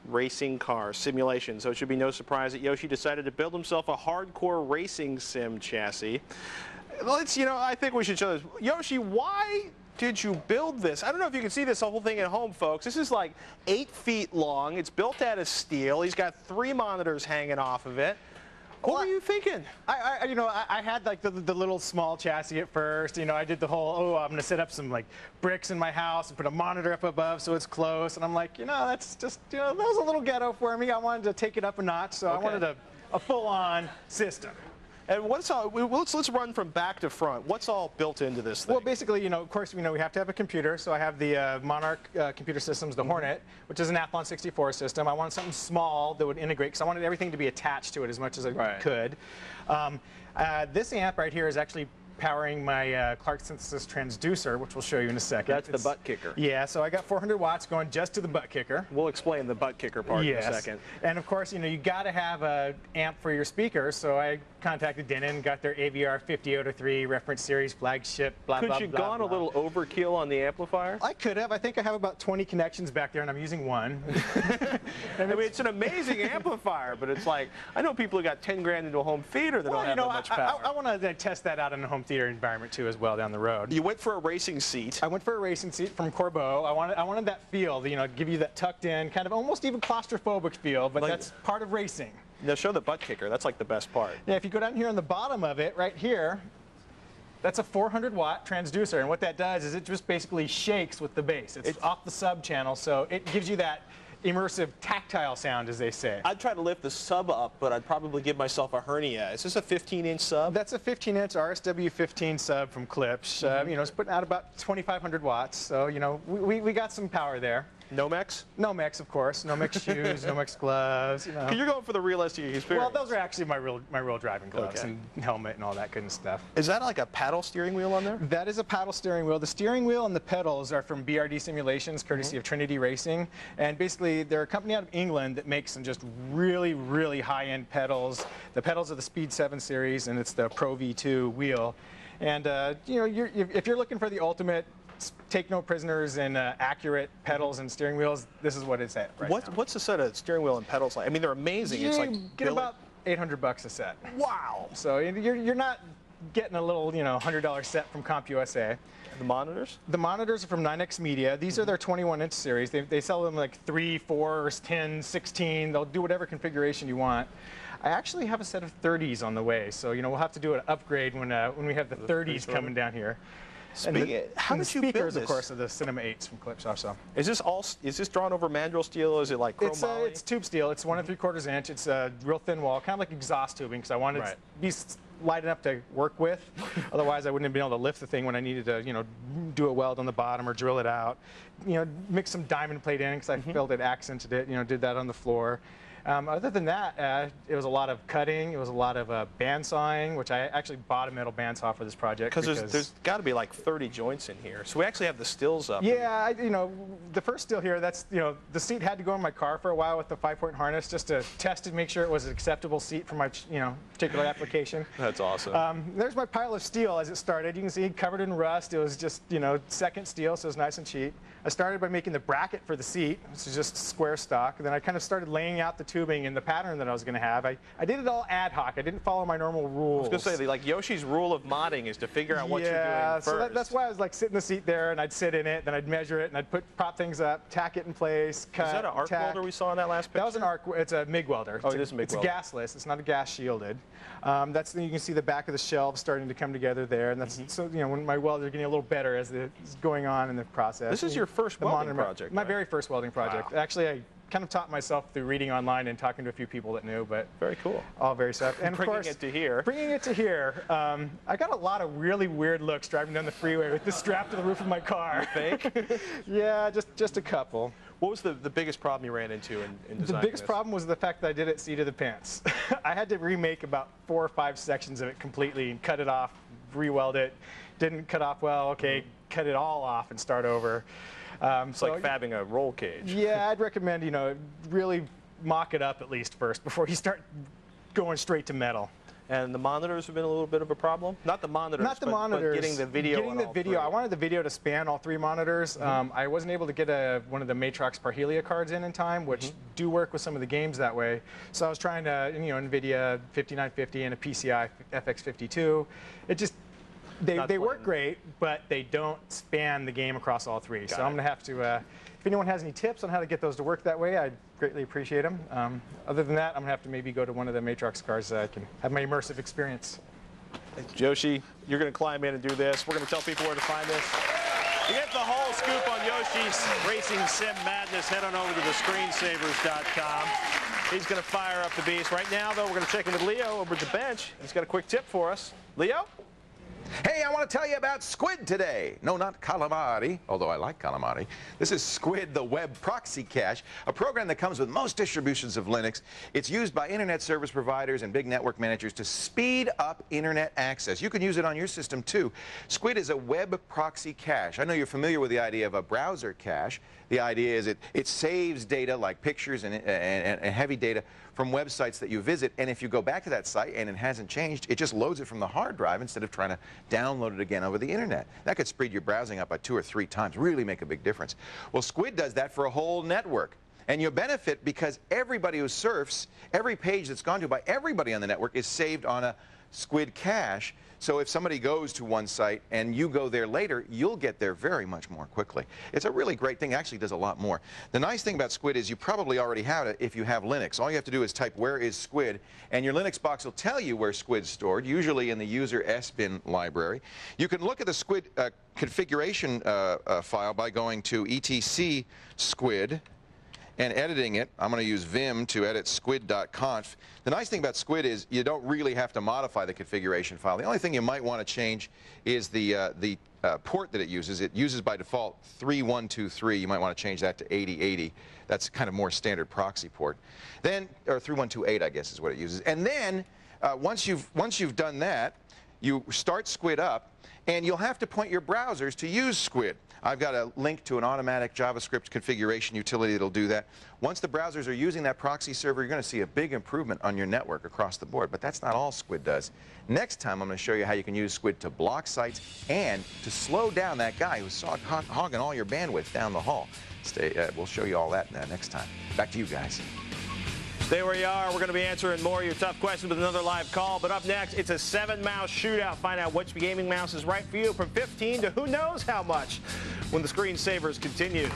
racing car simulation. So it should be no surprise that Yoshi decided to build himself a hardcore racing sim chassis. I think we should show this. Yoshi, why did you build this? I don't know if you can see this whole thing at home, folks. This is like 8 feet long. It's built out of steel. He's got 3 monitors hanging off of it. What were you thinking? I had like the little small chassis at first. I did the whole, I'm going to set up some like bricks in my house and put a monitor up above so it's close. And I'm like, that's just, that was a little ghetto for me. I wanted to take it up a notch, so I wanted a full-on system. And what's all? Let's run from back to front. What's all built into this thing? Well, basically, of course, we have to have a computer. So I have the Monarch computer systems, the Hornet, which is an Athlon 64 system. I wanted something small that would integrate, because I wanted everything to be attached to it as much as I could. This amp right here is actually powering my Clark Synthesis transducer, which we'll show you in a second. That's the butt kicker. Yeah, so I got 400 watts going just to the butt kicker. We'll explain the butt kicker part in a second. And of course, you got to have an amp for your speakers, so I contacted Denon, got their AVR 5003 reference series flagship, blah, blah, blah. Could you gone a little overkill on the amplifier? I could have. I think I have about 20 connections back there, and I'm using one. I mean, it's an amazing amplifier, but it's like, I know people who got 10 grand into a home theater that don't have that much power. I want to test that out in a home theater environment too, as well, down the road. You went for a racing seat. I went for a racing seat from Corbeau. I wanted that feel, give you that tucked in, kind of almost even claustrophobic feel, but that's part of racing. Now show the butt kicker. That's like the best part. Yeah, if you go down here on the bottom of it, right here, that's a 400-watt transducer, and what that does is it just basically shakes with the bass. It's off the sub channel, so it gives you that immersive tactile sound, as they say. I'd try to lift the sub up, but I'd probably give myself a hernia. Is this a 15-inch sub? That's a 15-inch RSW15 sub from Klipsch. It's putting out about 2,500 watts, so we got some power there. Nomex? Nomex, of course. Nomex shoes, Nomex gloves. You're going for the realistic experience. Well, those are actually my real driving gloves and helmet and all that good stuff. Is that like a paddle steering wheel on there? That is a paddle steering wheel. The steering wheel and the pedals are from BRD Simulations, courtesy of Trinity Racing. And basically, they're a company out of England that makes some just really, really high-end pedals. The pedals are the Speed 7 series, and it's the Pro V2 wheel. And if you're looking for the ultimate take no prisoners and accurate pedals and steering wheels, this is what it's at right now. What's a set of steering wheel and pedals like? I mean, they're amazing. You it's like get about $800 a set. Wow. So you're not getting a little $100 set from CompUSA. The monitors? The monitors are from 9X Media. These are their 21-inch series. They sell them like 3, 4, 10, 16. They'll do whatever configuration you want. I actually have a set of 30s on the way, so we'll have to do an upgrade when we have the 30s coming down here. How did you build this? Speakers, of course, are the Cinema 8s from Klipsch also. Is this drawn over mandrel steel? Is it like chromoly? It's tube steel. It's 1 3/4 inch. It's a real thin wall, kind of like exhaust tubing, because I wanted it to be light enough to work with. Otherwise, I wouldn't have been able to lift the thing when I needed to, do a weld on the bottom or drill it out. Mix some diamond plate in, because I felt it accented it. Did that on the floor. Other than that, it was a lot of cutting. It was a lot of bandsawing, which I actually bought a metal bandsaw for this project. Because there's got to be like 30 joints in here. So we actually have the stills up. Yeah, the first still here, that's, the seat had to go in my car for a while with the 5-point harness just to test and make sure it was an acceptable seat for my, particular application. That's awesome. There's my pile of steel as it started. You can see covered in rust. It was just, second steel, so it was nice and cheap. I started by making the bracket for the seat, which is just square stock. And then I kind of started laying out the tubing and the pattern that I was going to have. I did it all ad hoc. I didn't follow my normal rules. I was going to say, like Yoshi's rule of modding is to figure out what you're doing first. So that's why I was like sitting in the seat there, and I'd sit in it, then I'd measure it, and I'd prop things up, tack it in place, cut, Is that an arc welder we saw in that last picture? That was an arc. It's a MIG welder. Oh, it is a MIG welder. It's gasless. It's not a gas shielded. You can see the back of the shelves starting to come together there, and that's so when my welds are getting a little better as it's going on in the process. This is your first welding project. My very first welding project. Wow. Actually, I kind of taught myself through reading online and talking to a few people that knew, but very cool. All very stuff. And bringing it to here. Bringing it to here. I got a lot of really weird looks driving down the freeway with this strapped to the roof of my car. You think? Yeah, just a couple. What was the biggest problem you ran into in designing The biggest problem was the fact that I did it seat of the pants. I had to remake about 4 or 5 sections of it completely and cut it off, re-weld it. Didn't cut off well, okay, cut it all off and start over. It's like fabbing a roll cage. Yeah, I'd recommend, really mock it up at least first before you start going straight to metal. And the monitors have been a little bit of a problem? Not the monitors, Not the but monitors. getting the video Getting on the all video. three. I wanted the video to span all 3 monitors. I wasn't able to get one of the Matrox Parhelia cards in time, which do work with some of the games that way. So I was trying to, NVIDIA 5950 and a PCI FX52. It just, they work great, but they don't span the game across all 3. So I'm going to have to, if anyone has any tips on how to get those to work that way, I'd greatly appreciate them. Other than that, I'm going to have to maybe go to one of the Matrox cards so I can have my immersive experience. Yoshi, you're going to climb in and do this. We're going to tell people where to find this. To get the whole scoop on Yoshi's Racing Sim Madness, head on over to thescreensavers.com. He's going to fire up the beast. Right now, though, we're going to check in with Leo over at the bench. He's got a quick tip for us. Leo? Hey, I want to tell you about Squid today. No, not calamari, although I like calamari. This is Squid, the web proxy cache, a program that comes with most distributions of Linux. It's used by internet service providers and big network managers to speed up internet access. You can use it on your system, too. Squid is a web proxy cache. I know you're familiar with the idea of a browser cache. The idea is it saves data like pictures and heavy data from websites that you visit, and if you go back to that site and it hasn't changed, it just loads it from the hard drive instead of trying to download it again over the internet. That could speed your browsing up by 2 or 3 times, really make a big difference. Well, Squid does that for a whole network. And you'll benefit because everybody who surfs, every page that's gone to by everybody on the network is saved on a Squid cache. So if somebody goes to one site and you go there later, you'll get there very much more quickly. It's a really great thing. It actually does a lot more. The nice thing about Squid is you probably already have it if you have Linux. All you have to do is type "where is Squid," and your Linux box will tell you where Squid's stored, usually in the user sbin library. You can look at the Squid configuration file by going to etc squid and editing it. I'm going to use Vim to edit squid.conf. The nice thing about Squid is you don't really have to modify the configuration file. The only thing you might want to change is the port that it uses. It uses by default 3123. You might want to change that to 8080. That's kind of more standard proxy port. Then, or 3128, I guess is what it uses. And then once you've done that, you start Squid up, and you'll have to point your browsers to use Squid. I've got a link to an automatic JavaScript configuration utility that'll do that. Once the browsers are using that proxy server, you're going to see a big improvement on your network across the board. But that's not all Squid does. Next time, I'm going to show you how you can use Squid to block sites and to slow down that guy who's hogging all your bandwidth down the hall. We'll show you all that next time. Back to you guys. Stay where you are. We're going to be answering more of your tough questions with another live call. But up next, it's a 7-mouse shootout. Find out which gaming mouse is right for you from 15 to who knows how much when the Screensavers continues.